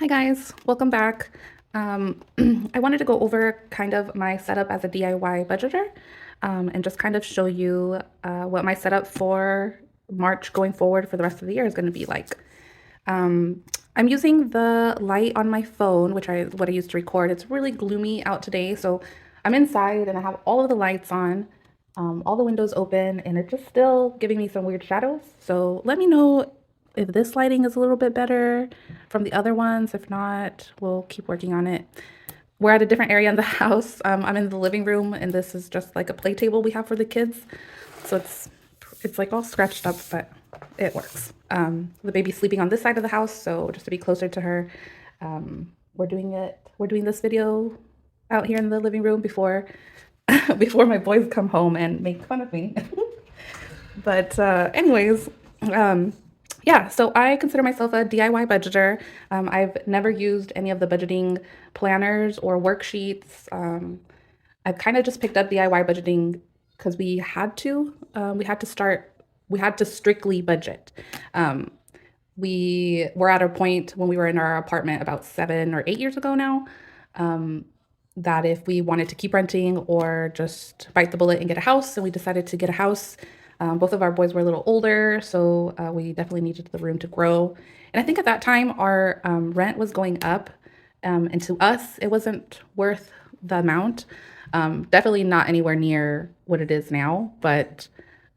Hi guys, welcome back. Um, I wanted to go over kind of my setup as a DIY budgeter and just kind of show you what my setup for March going forward for the rest of the year is going to be like. Um, I'm using the light on my phone, which what I use to record. It's really gloomy out today, so I'm inside and I have all of the lights on, all the windows open, and it's just still giving me some weird shadows. So let me know if this lighting is a little bit better from the other ones. If not, we'll keep working on it. We're at a different area in the house. I'm in the living room, and this is just like a play table we have for the kids. So it's like all scratched up, but it works. The baby's sleeping on this side of the house, so just to be closer to her, we're doing it. We're doing this video out here in the living room before before my boys come home and make fun of me. But anyways, um, yeah, so I consider myself a DIY budgeter. I've never used any of the budgeting planners or worksheets. I've kind of just picked up DIY budgeting because we had to. We had to strictly budget. Um, we were at a point when we were in our apartment about 7 or 8 years ago now, um, that if we wanted to keep renting or just bite the bullet and get a house, and we decided to get a house. Both of our boys were a little older, so we definitely needed the room to grow. And I think at that time our rent was going up, and to us it wasn't worth the amount. Definitely not anywhere near what it is now, but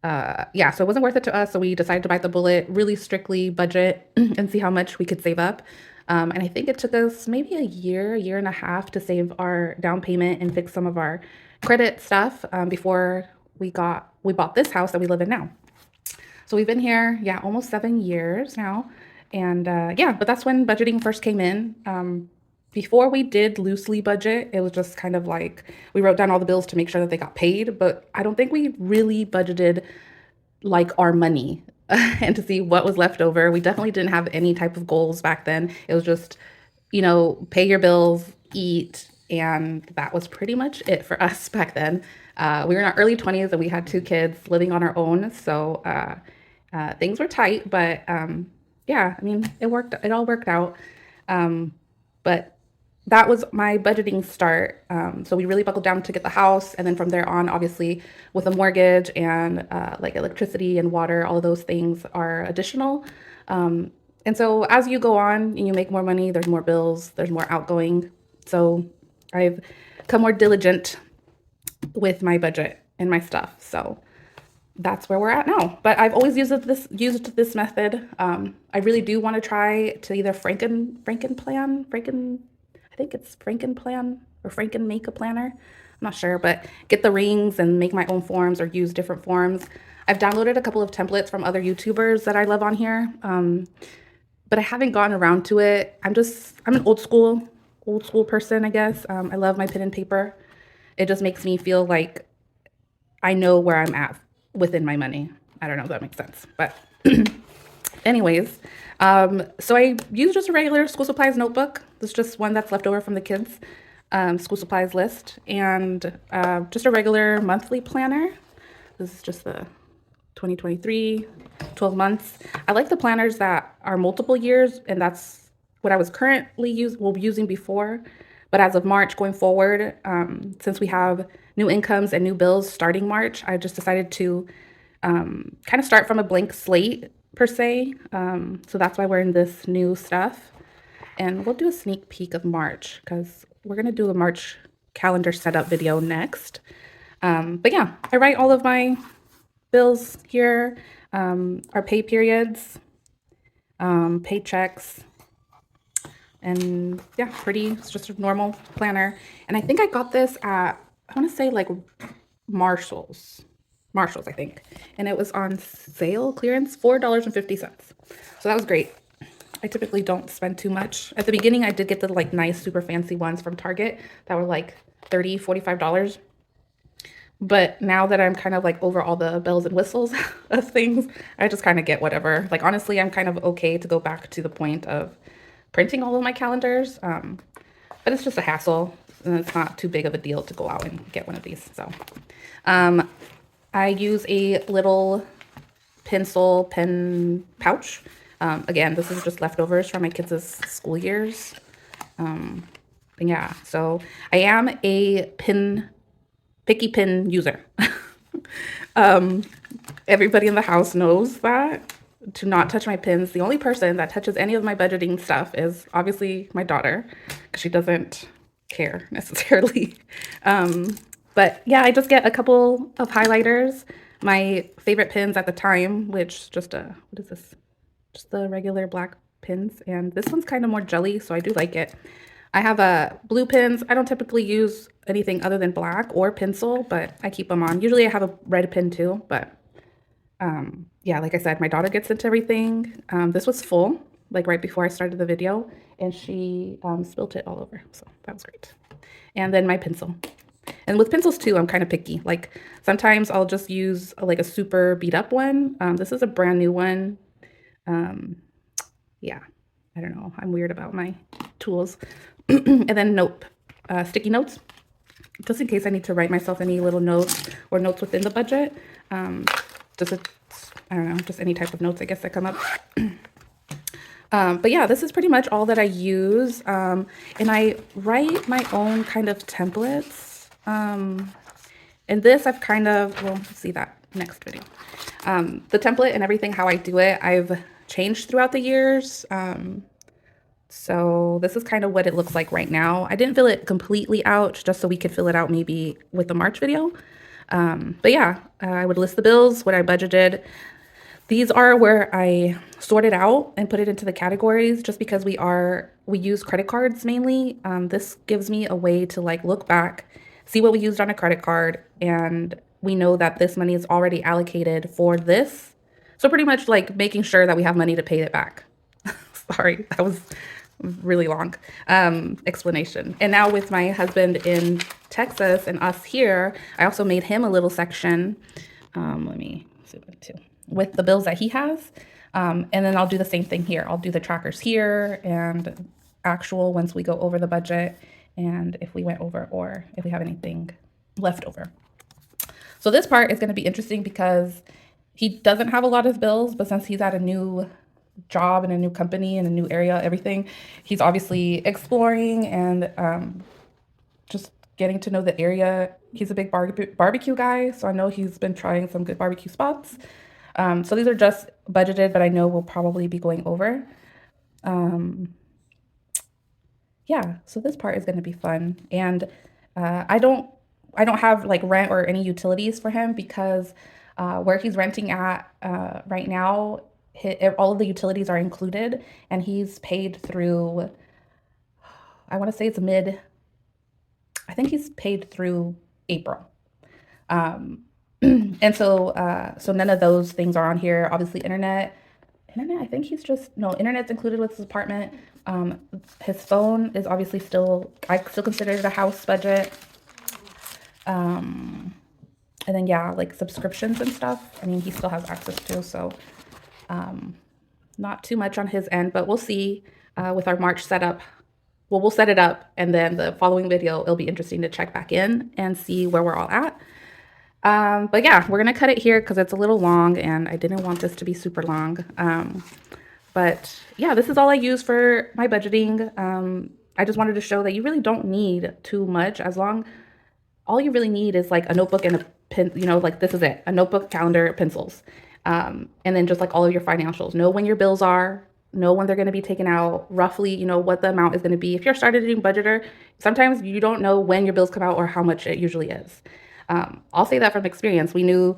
yeah, so it wasn't worth it to us. So we decided to bite the bullet, really strictly budget and see how much we could save up. And I think it took us maybe a year and a half to save our down payment and fix some of our credit stuff before we bought this house that we live in now. So we've been here, yeah, almost 7 years now. And yeah, but that's when budgeting first came in. Before we did loosely budget, it was just kind of like we wrote down all the bills to make sure that they got paid. But I don't think we really budgeted like our money and to see what was left over. We definitely didn't have any type of goals back then. It was just, pay your bills, eat, and that was pretty much it for us back then. We were in our early 20s and we had two kids living on our own. So things were tight, but yeah, I mean, it worked, it all worked out. But that was my budgeting start. So we really buckled down to get the house. And then from there on, obviously, with a mortgage and like electricity and water, all of those things are additional. And so as you go on and you make more money, there's more bills, there's more outgoing. So I've become more diligent with my budget and my stuff. So that's where we're at now. But I've always used this method. I really do want to try to either I think it's Frankenplan or Franken make a planner. I'm not sure, but get the rings and make my own forms or use different forms. I've downloaded a couple of templates from other YouTubers that I love on here, but I haven't gotten around to it. I'm an old school person, I guess. I love my pen and paper. It just makes me feel like I know where I'm at within my money. I don't know if that makes sense, but anyways, so I use just a regular school supplies notebook. This is just one that's left over from the kids' school supplies list, and just a regular monthly planner. This is just the 2023, 12 months. I like the planners that are multiple years, and that's what I was currently using before. But as of March going forward, since we have new incomes and new bills starting March, I just decided to kind of start from a blank slate per se. So that's why we're in this new stuff. And we'll do a sneak peek of March because we're going to do a March calendar setup video next. But yeah, I write all of my bills here, our pay periods, paychecks, and yeah, it's just a normal planner. And I think I got this at, I want to say like Marshall's. Marshalls, I think. And it was on sale, clearance, $4.50. So that was great. I typically don't spend too much. At the beginning, I did get the like nice, super fancy ones from Target that were like $30, $45. But now that I'm kind of like over all the bells and whistles of things, I just kind of get whatever. Like honestly, I'm kind of okay to go back to the point of printing all of my calendars. But it's just a hassle and it's not too big of a deal to go out and get one of these. So I use a little pencil pen pouch. Again, this is just leftovers from my kids' school years. Yeah, so I am a picky pin user. um, Everybody in the house knows that to not touch my pins. The only person that touches any of my budgeting stuff is obviously my daughter, because she doesn't care necessarily. Um, but yeah, I just get a couple of highlighters. My favorite pins at the time, which just what is this? Just the regular black pins, and this one's kind of more jelly, so I do like it. I have blue pins. I don't typically use anything other than black or pencil, but I keep them on. Usually I have a red pin too, but yeah, like I said, my daughter gets into everything. This was full, like right before I started the video, and she spilt it all over, so that was great. And then my pencil. And with pencils too, I'm kind of picky. Like sometimes I'll just use like a super beat up one. This is a brand new one. Yeah, I don't know. I'm weird about my tools. And then sticky notes, just in case I need to write myself any little notes or notes within the budget. Just, I don't know, just any type of notes, I guess, that come up. But yeah, this is pretty much all that I use. And I write my own kind of templates. And this I've kind of, well, see that next video. The template and everything, how I do it, I've changed throughout the years. So this is kind of what it looks like right now. I didn't fill it completely out just so we could fill it out maybe with the March video. But yeah, I would list the bills, what I budgeted. These are where I sort it out and put it into the categories just because we use credit cards mainly. This gives me a way to like look back, see what we used on a credit card, and we know that this money is already allocated for this. So pretty much like making sure that we have money to pay it back. Sorry, that was really long explanation. And now with my husband in Texas and us here, I also made him a little section. Let me zoom in too, with the bills that he has. And then I'll do the same thing here. I'll do the trackers here and actual once we go over the budget and if we went over or if we have anything left over. So this part is going to be interesting because he doesn't have a lot of bills, but since he's at a new job in a new company in a new area, everything, he's obviously exploring and just getting to know the area. He's a big barbecue guy, so I know he's been trying some good barbecue spots. So these are just budgeted, but I know we'll probably be going over. Yeah, so this part is going to be fun. And I don't have like rent or any utilities for him because where he's renting at right now, all of the utilities are included, and he's paid through, I want to say it's I think he's paid through April. And so none of those things are on here. Obviously, internet, I think he's just, no, internet's included with his apartment. His phone is obviously I still consider it a house budget. And then, yeah, like subscriptions and stuff. I mean, he still has access to, so not too much on his end, but we'll see with our March setup. Well, we'll set it up, and then the following video, it'll be interesting to check back in and see where we're all at. But yeah, we're going to cut it here because it's a little long, and I didn't want this to be super long. But yeah, this is all I use for my budgeting. I just wanted to show that you really don't need too much all you really need is like a notebook and a pen, like this is it, a notebook, calendar, pencils. And then just like all of your financials, know when your bills are, know when they're going to be taken out, roughly, what the amount is going to be. If you're started doing budgeter, sometimes you don't know when your bills come out or how much it usually is. I'll say that from experience. We knew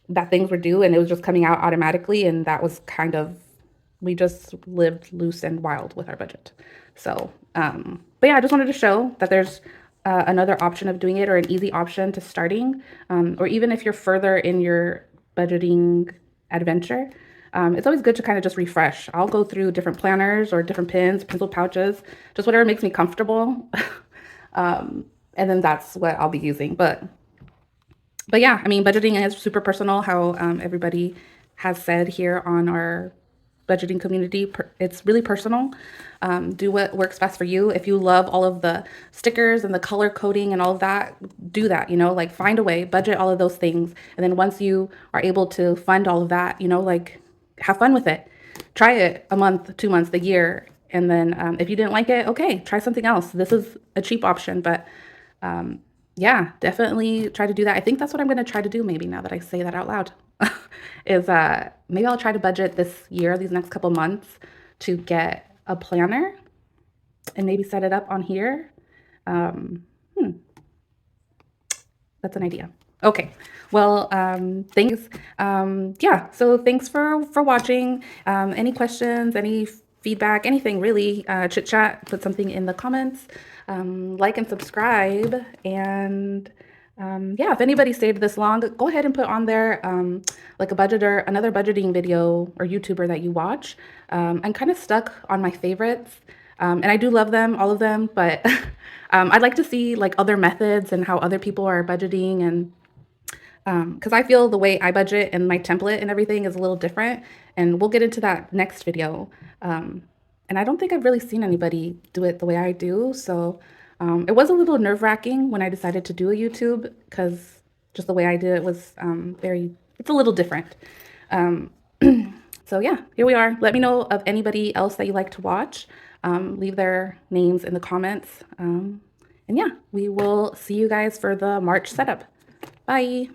that things were due and it was just coming out automatically. And that was we just lived loose and wild with our budget. So, but yeah, I just wanted to show that there's another option of doing it, or an easy option to starting, or even if you're further in your budgeting adventure, it's always good to kind of just refresh. I'll go through different planners or different pins, pencil pouches, just whatever makes me comfortable. And then that's what I'll be using. But yeah, I mean, budgeting is super personal, how everybody has said here on our budgeting community. It's really personal. Do what works best for you. If you love all of the stickers and the color coding and all of that, do that, like find a way, budget all of those things. And then once you are able to fund all of that, like have fun with it. try it a month, 2 months, a year. And then if you didn't like it, okay, try something else. This is a cheap option, but yeah, definitely try to do that. I think that's what I'm going to try to do maybe now that I say that out loud. Is maybe I'll try to budget this year, these next couple months, to get a planner and maybe set it up on here. Um, that's an idea. Okay. Well, thanks. Yeah. So thanks for watching. Any questions? Any feedback? Anything really? Chit chat. Put something in the comments. Like and subscribe. And yeah, if anybody stayed this long, go ahead and put on there like a budgeter, another budgeting video or YouTuber that you watch. I'm kind of stuck on my favorites. And I do love them, all of them, but I'd like to see like other methods and how other people are budgeting, and because I feel the way I budget and my template and everything is a little different, and we'll get into that next video. And I don't think I've really seen anybody do it the way I do, so it was a little nerve-wracking when I decided to do a YouTube, because just the way I did it was it's a little different. Um, so yeah, here we are. Let me know of anybody else that you like to watch. Leave their names in the comments. And yeah, we will see you guys for the March setup. Bye.